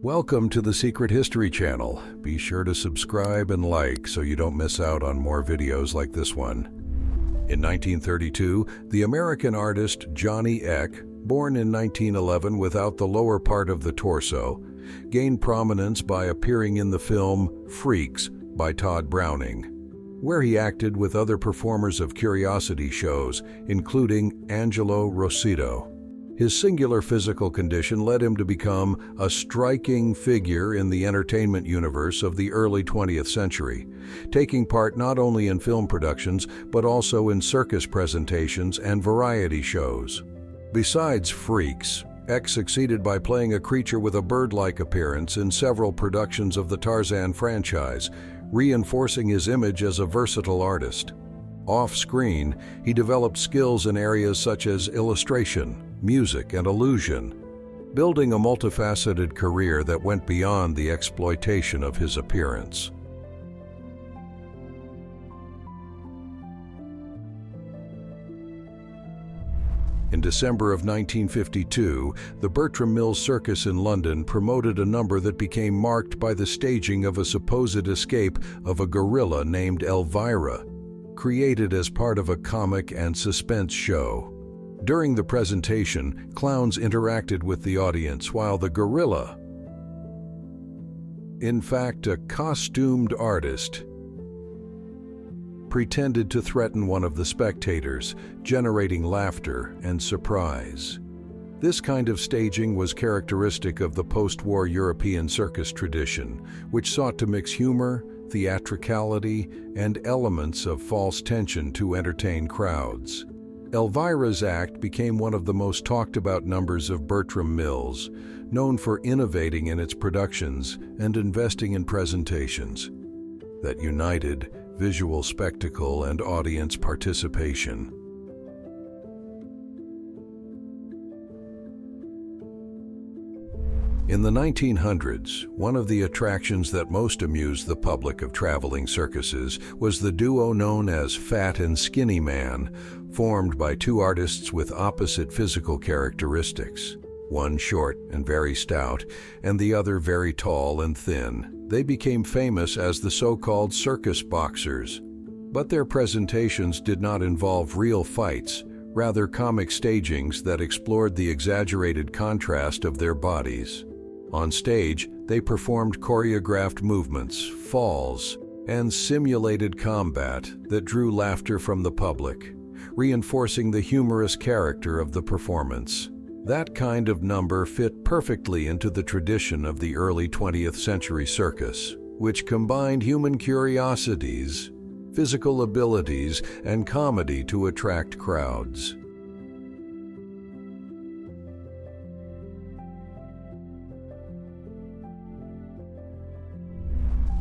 Welcome to the Secret History channel. Be sure to subscribe and like so you don't miss out on more videos like this one. In 1932, the American artist Johnny Eck, born in 1911 without the lower part of the torso, gained prominence by appearing in the film Freaks by Todd Browning, where he acted with other performers of curiosity shows, including Angelo Rossito. His singular physical condition led him to become a striking figure in the entertainment universe of the early 20th century, taking part not only in film productions but also in circus presentations and variety shows. Besides Freaks, Eck succeeded by playing a creature with a bird-like appearance in several productions of the Tarzan franchise, reinforcing his image as a versatile artist. Off-screen, he developed skills in areas such as illustration, music, and illusion, building a multifaceted career that went beyond the exploitation of his appearance. In December of 1952, the Bertrram Mill Circus in London promoted a number that became marked by the staging of a supposed escape of a gorilla named Elvira, created as part of a comic and suspense show. During the presentation, clowns interacted with the audience while the gorilla, in fact a costumed artist, pretended to threaten one of the spectators, generating laughter and surprise. This kind of staging was characteristic of the post-war European circus tradition, which sought to mix humor, theatricality, and elements of false tension to entertain crowds. Elvira's act became one of the most talked-about numbers of Bertrram Mill's, known for innovating in its productions and investing in presentations that united visual spectacle and audience participation. In the 1900s, one of the attractions that most amused the public of traveling circuses was the duo known as Fat and Skinny Man, formed by two artists with opposite physical characteristics, one short and very stout, and the other very tall and thin. They became famous as the so-called circus boxers, but their presentations did not involve real fights, rather comic stagings that explored the exaggerated contrast of their bodies. On stage, they performed choreographed movements, falls, and simulated combat that drew laughter from the public, reinforcing the humorous character of the performance. That kind of number fit perfectly into the tradition of the early 20th century circus, which combined human curiosities, physical abilities, and comedy to attract crowds.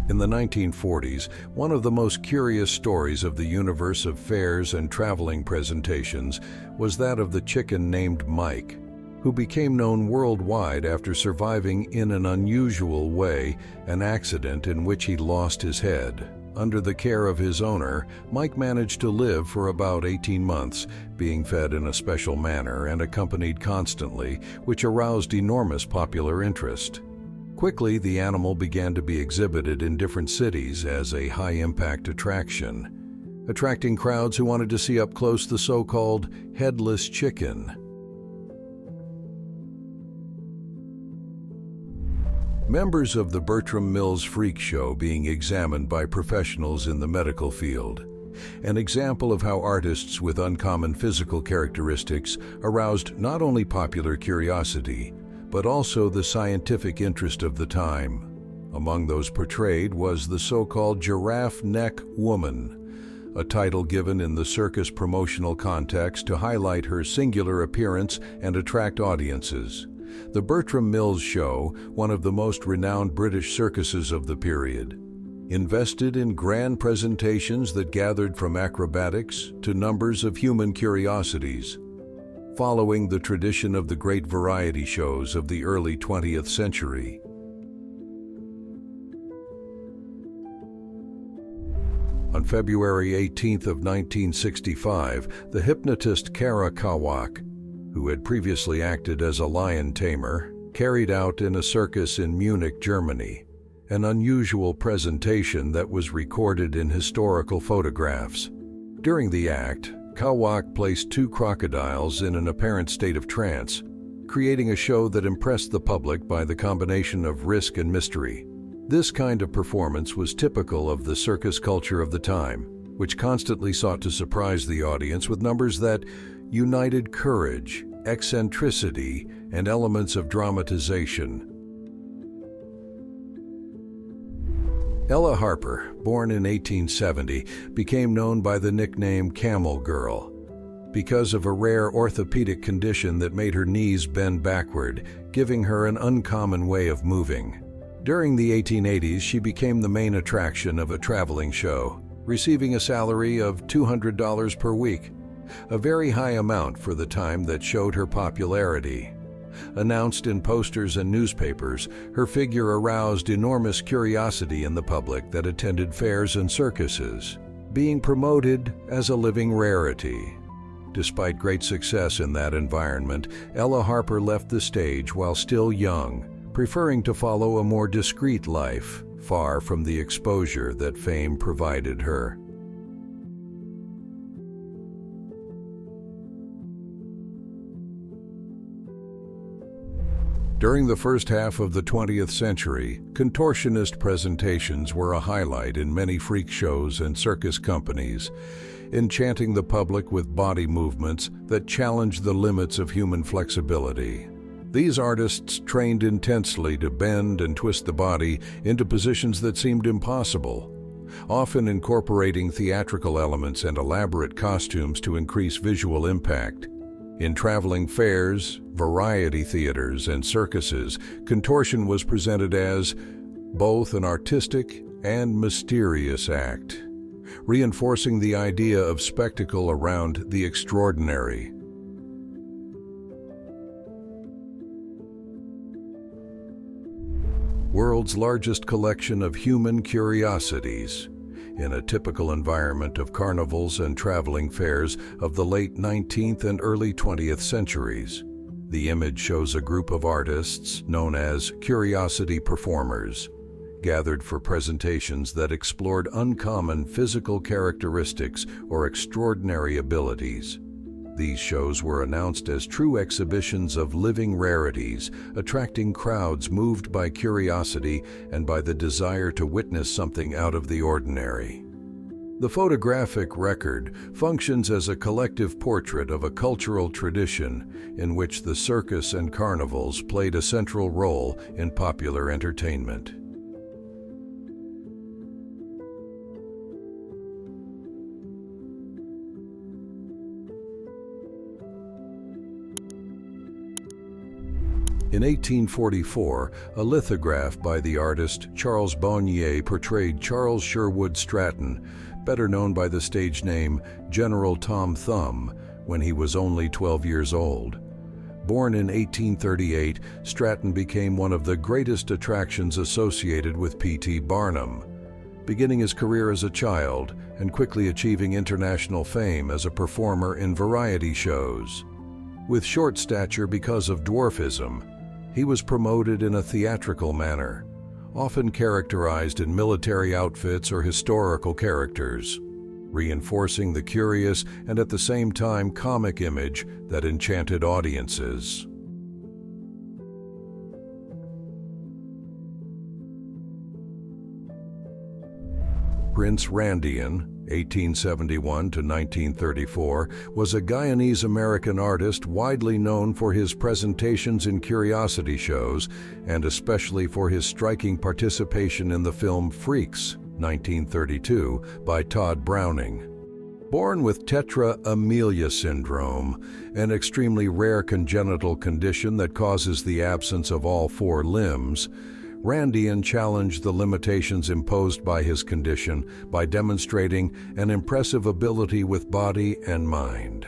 In the 1940s, one of the most curious stories of the universe of fairs and traveling presentations was that of the chicken named Mike, who became known worldwide after surviving in an unusual way an accident in which he lost his head. Under the care of his owner, Mike managed to live for about 18 months, being fed in a special manner and accompanied constantly, which aroused enormous popular interest. Quickly, the animal began to be exhibited in different cities as a high-impact attraction, attracting crowds who wanted to see up close the so-called headless chicken. Members of the Bertrram Mill's Freak Show being examined by professionals in the medical field, an example of how artists with uncommon physical characteristics aroused not only popular curiosity, but also the scientific interest of the time. Among those portrayed was the so-called giraffe neck woman, a title given in the circus promotional context to highlight her singular appearance and attract audiences. The Bertrram Mills Show, one of the most renowned British circuses of the period, invested in grand presentations that gathered from acrobatics to numbers of human curiosities, following the tradition of the great variety shows of the early 20th century. On February 18th of 1965, the hypnotist Kara Kawak, who had previously acted as a lion tamer, carried out in a circus in Munich, Germany, an unusual presentation that was recorded in historical photographs. During the act, Kawak placed two crocodiles in an apparent state of trance, creating a show that impressed the public by the combination of risk and mystery. This kind of performance was typical of the circus culture of the time, which constantly sought to surprise the audience with numbers that united courage, eccentricity, and elements of dramatization. Ella Harper, born in 1870, became known by the nickname Camel Girl because of a rare orthopedic condition that made her knees bend backward, giving her an uncommon way of moving. During the 1880s, she became the main attraction of a traveling show, receiving a salary of $200 per week, a very high amount for the time that showed her popularity. Announced in posters and newspapers, her figure aroused enormous curiosity in the public that attended fairs and circuses, being promoted as a living rarity. Despite great success in that environment, Ella Harper left the stage while still young, preferring to follow a more discreet life, far from the exposure that fame provided her. During the first half of the 20th century, contortionist presentations were a highlight in many freak shows and circus companies, enchanting the public with body movements that challenged the limits of human flexibility. These artists trained intensely to bend and twist the body into positions that seemed impossible, often incorporating theatrical elements and elaborate costumes to increase visual impact. In traveling fairs, variety theaters, and circuses, contortion was presented as both an artistic and mysterious act, reinforcing the idea of spectacle around the extraordinary. World's largest collection of human curiosities. In a typical environment of carnivals and traveling fairs of the late 19th and early 20th centuries. The image shows a group of artists known as curiosity performers, gathered for presentations that explored uncommon physical characteristics or extraordinary abilities. These shows were announced as true exhibitions of living rarities, attracting crowds moved by curiosity and by the desire to witness something out of the ordinary. The photographic record functions as a collective portrait of a cultural tradition in which the circus and carnivals played a central role in popular entertainment. In 1844, a lithograph by the artist Charles Bonnier portrayed Charles Sherwood Stratton, better known by the stage name General Tom Thumb, when he was only 12 years old. Born in 1838, Stratton became one of the greatest attractions associated with P.T. Barnum, beginning his career as a child and quickly achieving international fame as a performer in variety shows. With short stature because of dwarfism, he was promoted in a theatrical manner, often characterized in military outfits or historical characters, reinforcing the curious and at the same time comic image that enchanted audiences. Prince Randian, 1871 to 1934, was a Guyanese-American artist widely known for his presentations in curiosity shows and especially for his striking participation in the film Freaks, 1932, by Todd Browning. Born with tetra amelia syndrome, an extremely rare congenital condition that causes the absence of all four limbs, Randian challenged the limitations imposed by his condition by demonstrating an impressive ability with body and mind.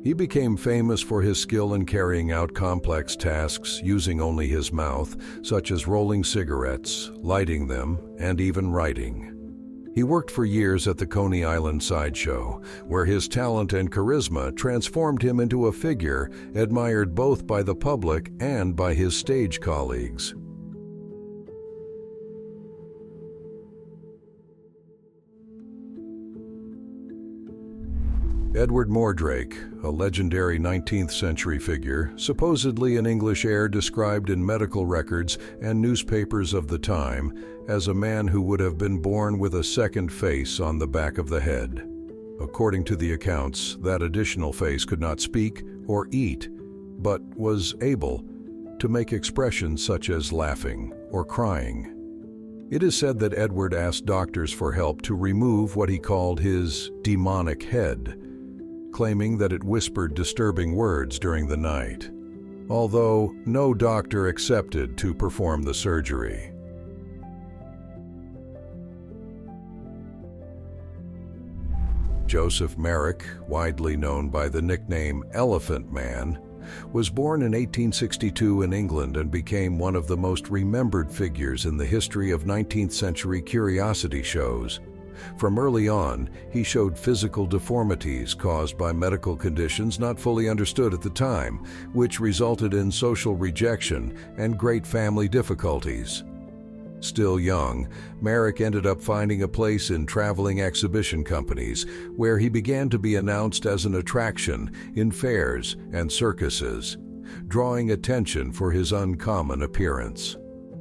He became famous for his skill in carrying out complex tasks using only his mouth, such as rolling cigarettes, lighting them, and even writing. He worked for years at the Coney Island Sideshow, where his talent and charisma transformed him into a figure admired both by the public and by his stage colleagues. Edward Mordrake, a legendary 19th century figure, supposedly an English heir described in medical records and newspapers of the time as a man who would have been born with a second face on the back of the head. According to the accounts, that additional face could not speak or eat, but was able to make expressions such as laughing or crying. It is said that Edward asked doctors for help to remove what he called his demonic head, claiming that it whispered disturbing words during the night, although no doctor accepted to perform the surgery. Joseph Merrick, widely known by the nickname Elephant Man, was born in 1862 in England and became one of the most remembered figures in the history of 19th century curiosity shows. From early on, he showed physical deformities caused by medical conditions not fully understood at the time, which resulted in social rejection and great family difficulties. Still young, Merrick ended up finding a place in traveling exhibition companies, where he began to be announced as an attraction in fairs and circuses, drawing attention for his uncommon appearance.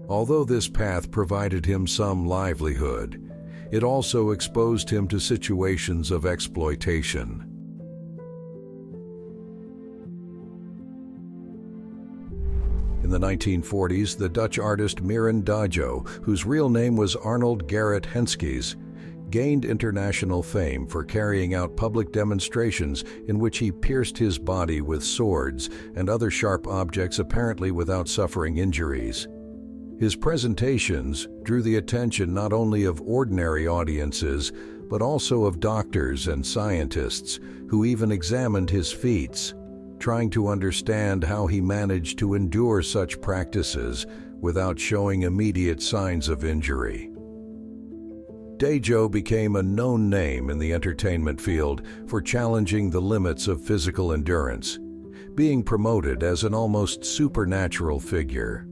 Although this path provided him some livelihood, it also exposed him to situations of exploitation. In the 1940s, the Dutch artist Miran Dajo, whose real name was Arnold Gerrit Henskes, gained international fame for carrying out public demonstrations in which he pierced his body with swords and other sharp objects apparently without suffering injuries. His presentations drew the attention not only of ordinary audiences, but also of doctors and scientists who even examined his feats, trying to understand how he managed to endure such practices without showing immediate signs of injury. Dajo became a known name in the entertainment field for challenging the limits of physical endurance, being promoted as an almost supernatural figure.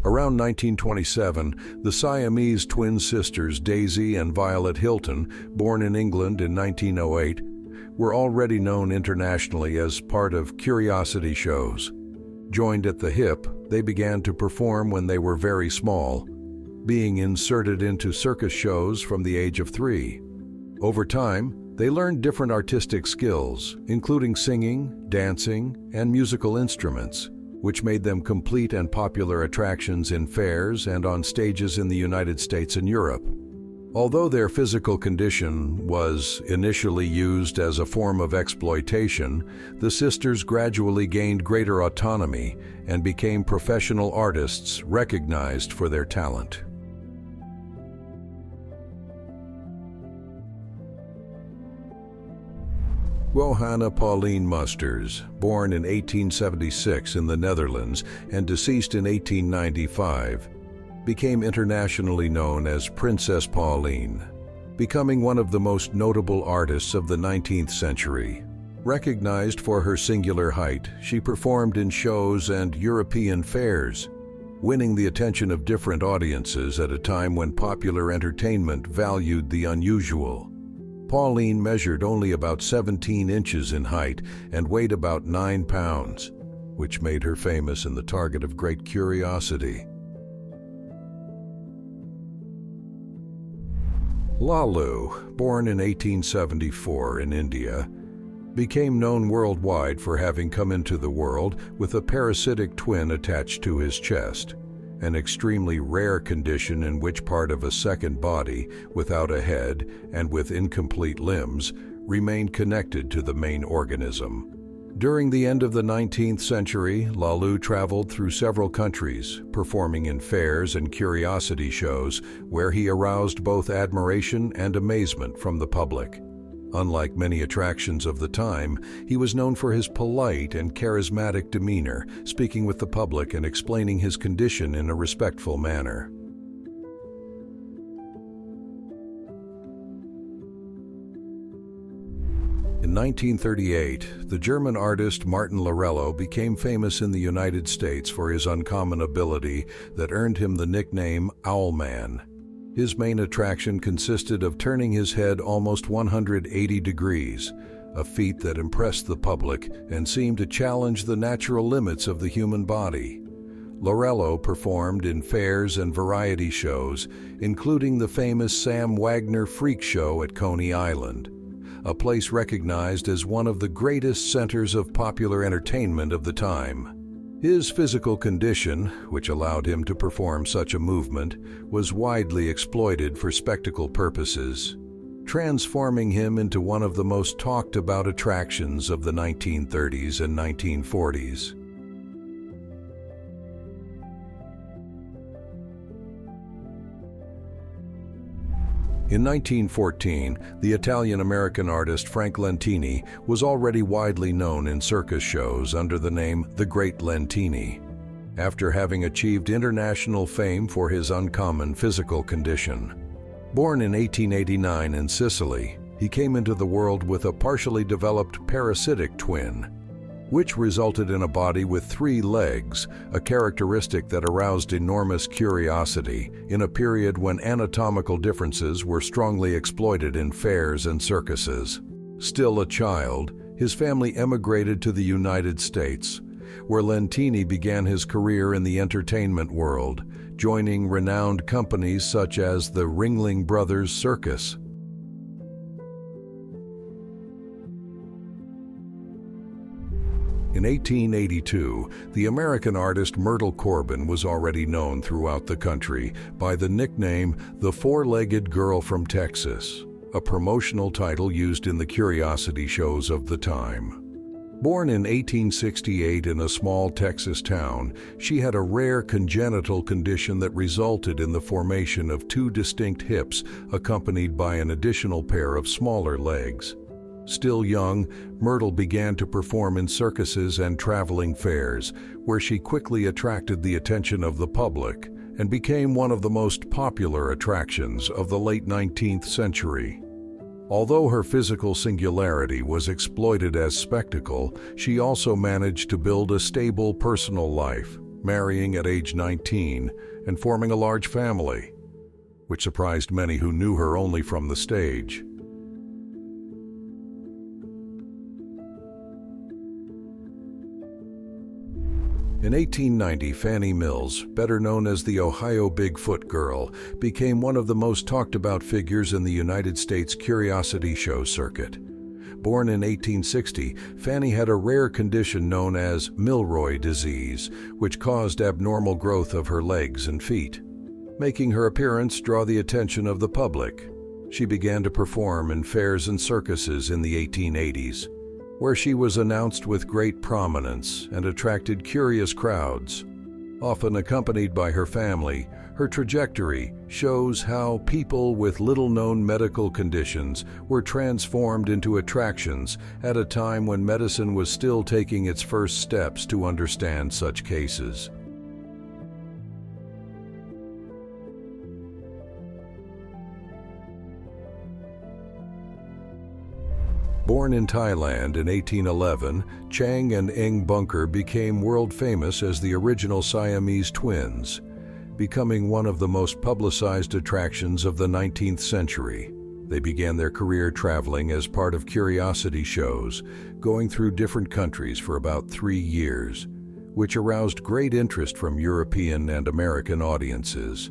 Around 1927, the Siamese twin sisters Daisy and Violet Hilton, born in England in 1908, were already known internationally as part of curiosity shows. Joined at the hip, they began to perform when they were very small, being inserted into circus shows from the age of 3. Over time, they learned different artistic skills, including singing, dancing, and musical instruments, which made them complete and popular attractions in fairs and on stages in the United States and Europe. Although their physical condition was initially used as a form of exploitation, the sisters gradually gained greater autonomy and became professional artists recognized for their talent. Johanna Pauline Musters, born in 1876 in the Netherlands and deceased in 1895, became internationally known as Princess Pauline, becoming one of the most notable artists of the 19th century. Recognized for her singular height, she performed in shows and European fairs, winning the attention of different audiences at a time when popular entertainment valued the unusual. Pauline measured only about 17 inches in height and weighed about 9 pounds, which made her famous and the target of great curiosity. Lalu, born in 1874 in India, became known worldwide for having come into the world with a parasitic twin attached to his chest, an extremely rare condition in which part of a second body, without a head and with incomplete limbs, remained connected to the main organism. During the end of the 19th century, Lalu traveled through several countries, performing in fairs and curiosity shows where he aroused both admiration and amazement from the public. Unlike many attractions of the time, he was known for his polite and charismatic demeanor, speaking with the public and explaining his condition in a respectful manner. In 1938, the German artist Martin Laurello became famous in the United States for his uncommon ability that earned him the nickname Owlman. His main attraction consisted of turning his head almost 180 degrees, a feat that impressed the public and seemed to challenge the natural limits of the human body. Laurello performed in fairs and variety shows, including the famous Sam Wagner Freak Show at Coney Island, a place recognized as one of the greatest centers of popular entertainment of the time. His physical condition, which allowed him to perform such a movement, was widely exploited for spectacle purposes, transforming him into one of the most talked about attractions of the 1930s and 1940s. In 1914, the Italian-American artist Frank Lentini was already widely known in circus shows under the name The Great Lentini, after having achieved international fame for his uncommon physical condition. Born in 1889 in Sicily, he came into the world with a partially developed parasitic twin, which resulted in a body with 3 legs, a characteristic that aroused enormous curiosity in a period when anatomical differences were strongly exploited in fairs and circuses. Still a child, his family emigrated to the United States, where Lentini began his career in the entertainment world, joining renowned companies such as the Ringling Brothers Circus. In 1882, the American artist Myrtle Corbin was already known throughout the country by the nickname The Four-Legged Girl from Texas, a promotional title used in the curiosity shows of the time. Born in 1868 in a small Texas town, she had a rare congenital condition that resulted in the formation of 2 distinct hips accompanied by an additional pair of smaller legs. Still young, Myrtle began to perform in circuses and traveling fairs, where she quickly attracted the attention of the public and became one of the most popular attractions of the late 19th century. Although her physical singularity was exploited as spectacle, she also managed to build a stable personal life, marrying at age 19 and forming a large family, which surprised many who knew her only from the stage. In 1890, Fanny Mills, better known as the Ohio Bigfoot Girl, became one of the most talked about figures in the United States curiosity show circuit. Born in 1860, Fanny had a rare condition known as Milroy disease, which caused abnormal growth of her legs and feet, making her appearance draw the attention of the public. She began to perform in fairs and circuses in the 1880s. Where she was announced with great prominence and attracted curious crowds. Often accompanied by her family, her trajectory shows how people with little-known medical conditions were transformed into attractions at a time when medicine was still taking its first steps to understand such cases. Born in Thailand in 1811, Chang Eng Bunker became world famous as the original Siamese twins, becoming one of the most publicized attractions of the 19th century. They began their career traveling as part of curiosity shows, going through different countries for about 3 years, which aroused great interest from European and American audiences.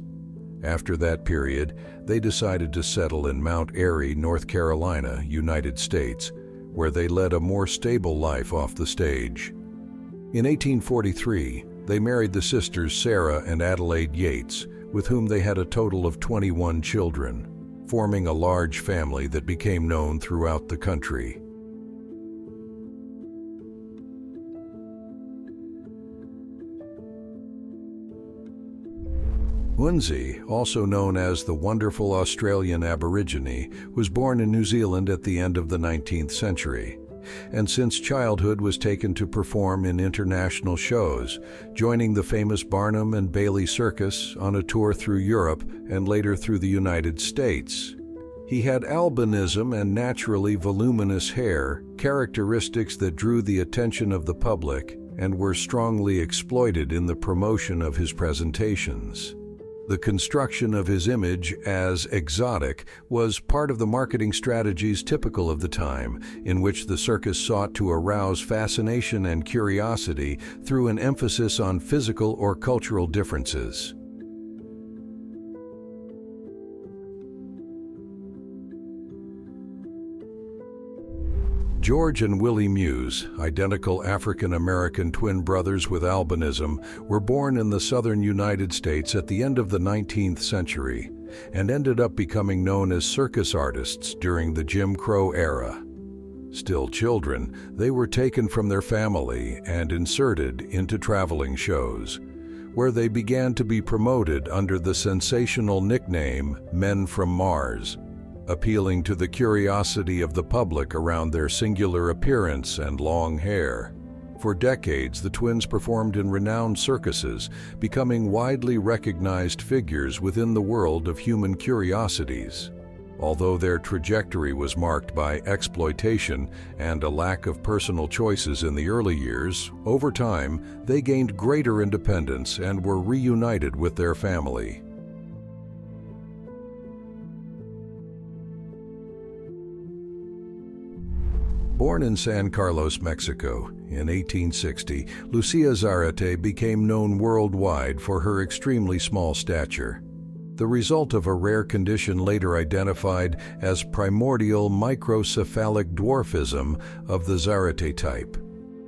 After that period, they decided to settle in Mount Airy, North Carolina, United States, where they led a more stable life off the stage. In 1843, they married the sisters Sarah and Adelaide Yates, with whom they had a total of 21 children, forming a large family that became known throughout the country. Unzi, also known as the wonderful Australian Aborigine, was born in New Zealand at the end of the 19th century, and since childhood was taken to perform in international shows, joining the famous Barnum and Bailey Circus on a tour through Europe and later through the United States. He had albinism and naturally voluminous hair, characteristics that drew the attention of the public and were strongly exploited in the promotion of his presentations. The construction of his image as exotic was part of the marketing strategies typical of the time, in which the circus sought to arouse fascination and curiosity through an emphasis on physical or cultural differences. George and Willie Muse, identical African-American twin brothers with albinism, were born in the southern United States at the end of the 19th century and ended up becoming known as circus artists during the Jim Crow era. Still children, they were taken from their family and inserted into traveling shows, where they began to be promoted under the sensational nickname Men from Mars, appealing to the curiosity of the public around their singular appearance and long hair. For decades, the twins performed in renowned circuses, becoming widely recognized figures within the world of human curiosities. Although their trajectory was marked by exploitation and a lack of personal choices in the early years, over time, they gained greater independence and were reunited with their family. Born in San Carlos, Mexico, in 1860, Lucia Zaratee became known worldwide for her extremely small stature, the result of a rare condition later identified as primordial microcephalic dwarfism of the Zárate type.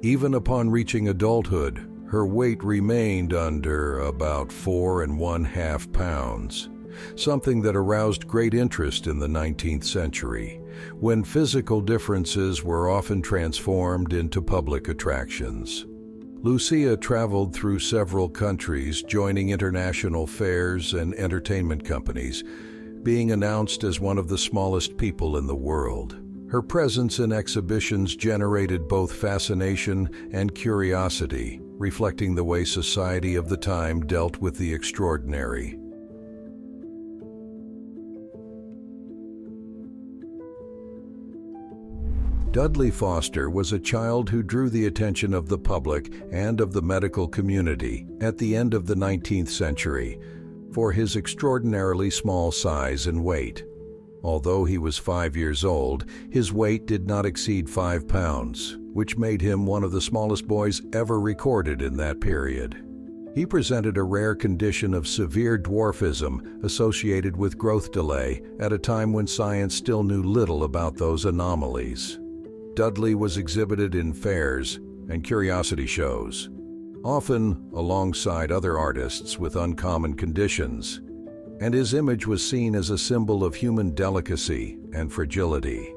Even upon reaching adulthood, her weight remained under about 4½ pounds, something that aroused great interest in the 19th century, when physical differences were often transformed into public attractions. Lucía traveled through several countries, joining international fairs and entertainment companies, being announced as one of the smallest people in the world. Her presence in exhibitions generated both fascination and curiosity, reflecting the way society of the time dealt with the extraordinary. Dudley Foster was a child who drew the attention of the public and of the medical community at the end of the 19th century for his extraordinarily small size and weight. Although he was 5 years old, his weight did not exceed 5 pounds, which made him one of the smallest boys ever recorded in that period. He presented a rare condition of severe dwarfism associated with growth delay at a time when science still knew little about those anomalies. Dudley was exhibited in fairs and curiosity shows, often alongside other artists with uncommon conditions, and his image was seen as a symbol of human delicacy and fragility.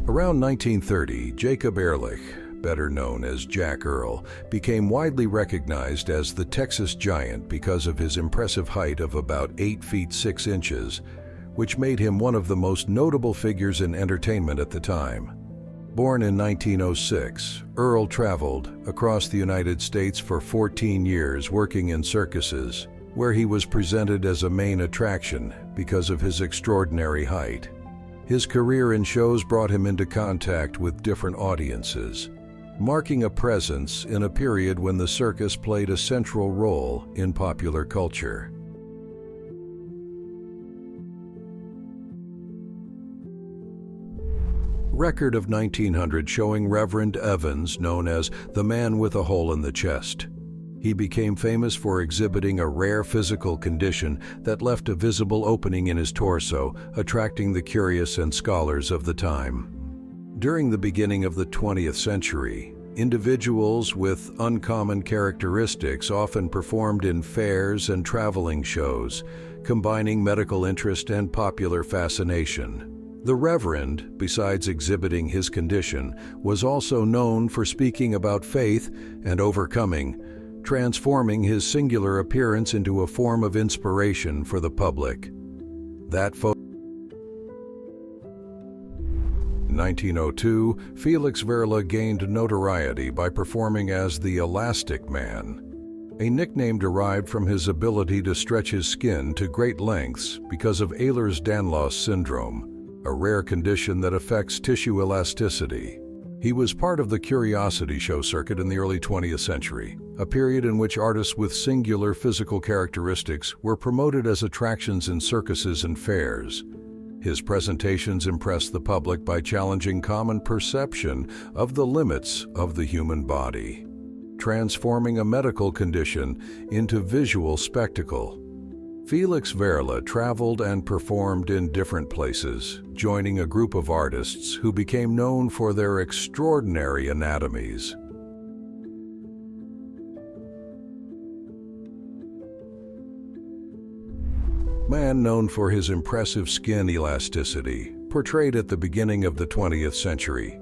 Around 1930, Jacob Ehrlich, better known as Jack Earle, became widely recognized as the Texas Giant because of his impressive height of about 8 feet 6 inches, which made him one of the most notable figures in entertainment at the time. Born in 1906, Earle traveled across the United States for 14 years working in circuses, where he was presented as a main attraction because of his extraordinary height. His career in shows brought him into contact with different audiences, marking a presence in a period when the circus played a central role in popular culture. Record of 1900 showing Reverend Evans, known as the man with a hole in the chest. He became famous for exhibiting a rare physical condition that left a visible opening in his torso, attracting the curious and scholars of the time. During the beginning of the 20th century, individuals with uncommon characteristics often performed in fairs and traveling shows, combining medical interest and popular fascination. The Reverend, besides exhibiting his condition, was also known for speaking about faith and overcoming, transforming his singular appearance into a form of inspiration for the public. That In 1902, Felix Verila gained notoriety by performing as the Elastic Man, a nickname derived from his ability to stretch his skin to great lengths because of Ehlers-Danlos syndrome, a rare condition that affects tissue elasticity. He was part of the curiosity show circuit in the early 20th century, a period in which artists with singular physical characteristics were promoted as attractions in circuses and fairs. His presentations impressed the public by challenging common perception of the limits of the human body, transforming a medical condition into visual spectacle. Felix Verila traveled and performed in different places, joining a group of artists who became known for their extraordinary anatomies. Man known for his impressive skin elasticity, portrayed at the beginning of the 20th century.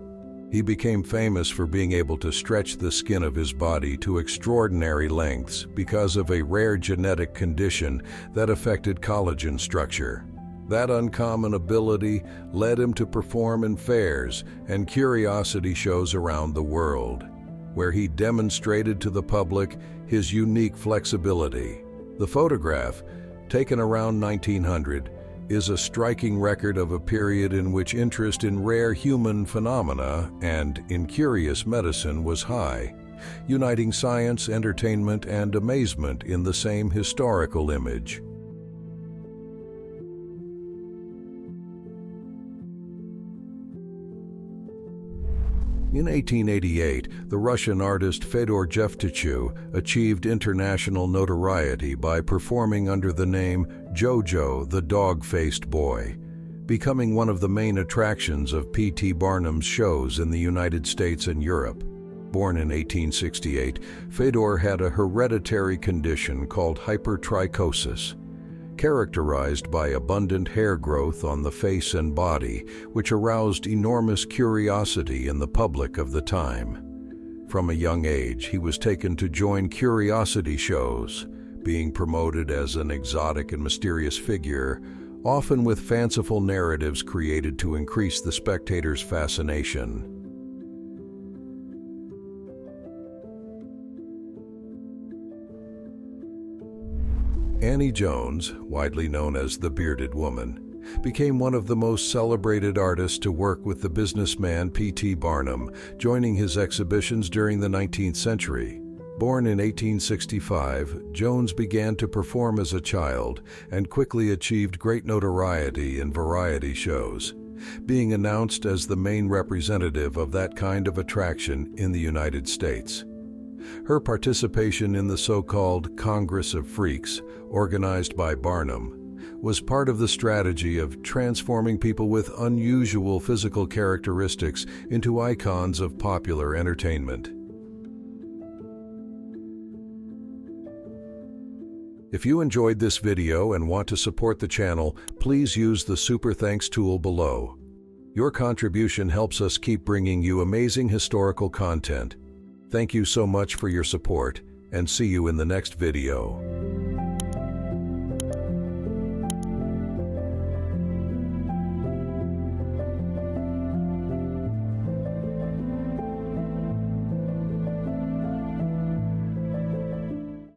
He became famous for being able to stretch the skin of his body to extraordinary lengths because of a rare genetic condition that affected collagen structure. That uncommon ability led him to perform in fairs and curiosity shows around the world, where he demonstrated to the public his unique flexibility. The photograph, taken around 1900, is a striking record of a period in which interest in rare human phenomena and in curious medicine was high, uniting science, entertainment, and amazement in the same historical image. In 1888, the Russian artist Fedor Jevtichu achieved international notoriety by performing under the name Jojo the Dogfaced Boy, becoming one of the main attractions of P.T. Barnum's shows in the United States and Europe. Born in 1868, Fedor had a hereditary condition called hypertrichosis, characterized by abundant hair growth on the face and body, which aroused enormous curiosity in the public of the time. From a young age, he was taken to join curiosity shows, being promoted as an exotic and mysterious figure, often with fanciful narratives created to increase the spectator's fascination. Annie Jones, widely known as the Bearded Woman, became one of the most celebrated artists to work with the businessman P.T. Barnum, joining his exhibitions during the 19th century. Born in 1865, Jones began to perform as a child and quickly achieved great notoriety in variety shows, being announced as the main representative of that kind of attraction in the United States. Her participation in the so-called Congress of Freaks, organized by Barnum, was part of the strategy of transforming people with unusual physical characteristics into icons of popular entertainment. If you enjoyed this video and want to support the channel, please use the Super Thanks tool below. Your contribution helps us keep bringing you amazing historical content. Thank you so much for your support, and see you in the next video.